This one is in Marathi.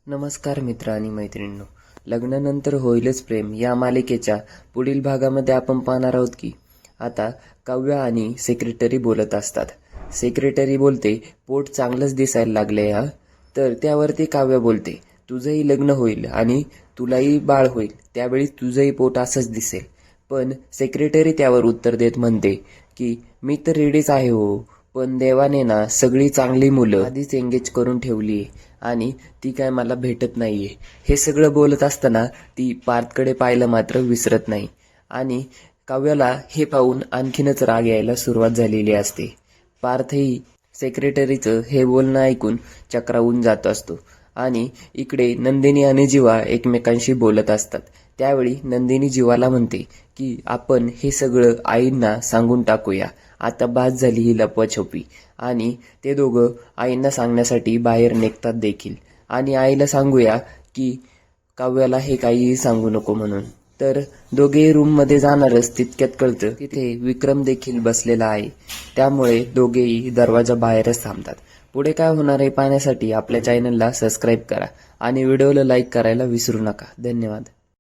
नमस्कार मित्र आणि मैत्रिणींनो. लग्नानंतर होईलच प्रेम या मालिकेच्या पुढील भागामध्ये आपण पाहणार आहोत की आता काव्य आणि सेक्रेटरी बोलत असतात. सेक्रेटरी बोलते, पोट चांगलंच दिसायला लागले हा. तर त्यावरती काव्य बोलते, तुझंही लग्न होईल आणि तुलाही बाळ होईल, त्यावेळी तुझंही पोट असंच दिसेल. पण सेक्रेटरी त्यावर उत्तर देत म्हणते की मी तर रेडीच आहे हो, पण देवाने ना सगळी चांगली मुलं आधीच एंगेज करून ठेवली आणि ती काय मला भेटत नाहीये. हे सगळं बोलत असताना ती पार्थकडे पाहिलं मात्र विसरत नाही आणि काव्याला हे पाहून आणखीनच राग यायला सुरुवात झालेली असते. पार्थही सेक्रेटरीचं हे बोलणं ऐकून चक्रावून जात असतो आणि इकडे नंदिनी आणि जीवा एकमेकांशी बोलत असतात. त्यावेळी नंदिनी जीवाला म्हणते की आपण हे सगळं आईंना सांगून टाकूया, आता बास झाली ही लपवाछपी. आणि ते दोघं आईंना सांगण्यासाठी बाहेर निघतात देखील आणि आईला सांगूया की काव्याला हे काहीही सांगू नको म्हणून. तर दोघेही रूममध्ये जाणारच तितक्यात कळतं तिथे विक्रम देखील बसलेला आहे. त्यामुळे दोघेही दरवाजा बाहेरच थांबतात. पुढे काय होणार आहे पाहण्यासाठी आपल्या चॅनलला सबस्क्राईब करा आणि व्हिडिओला लाईक करायला विसरू नका. धन्यवाद.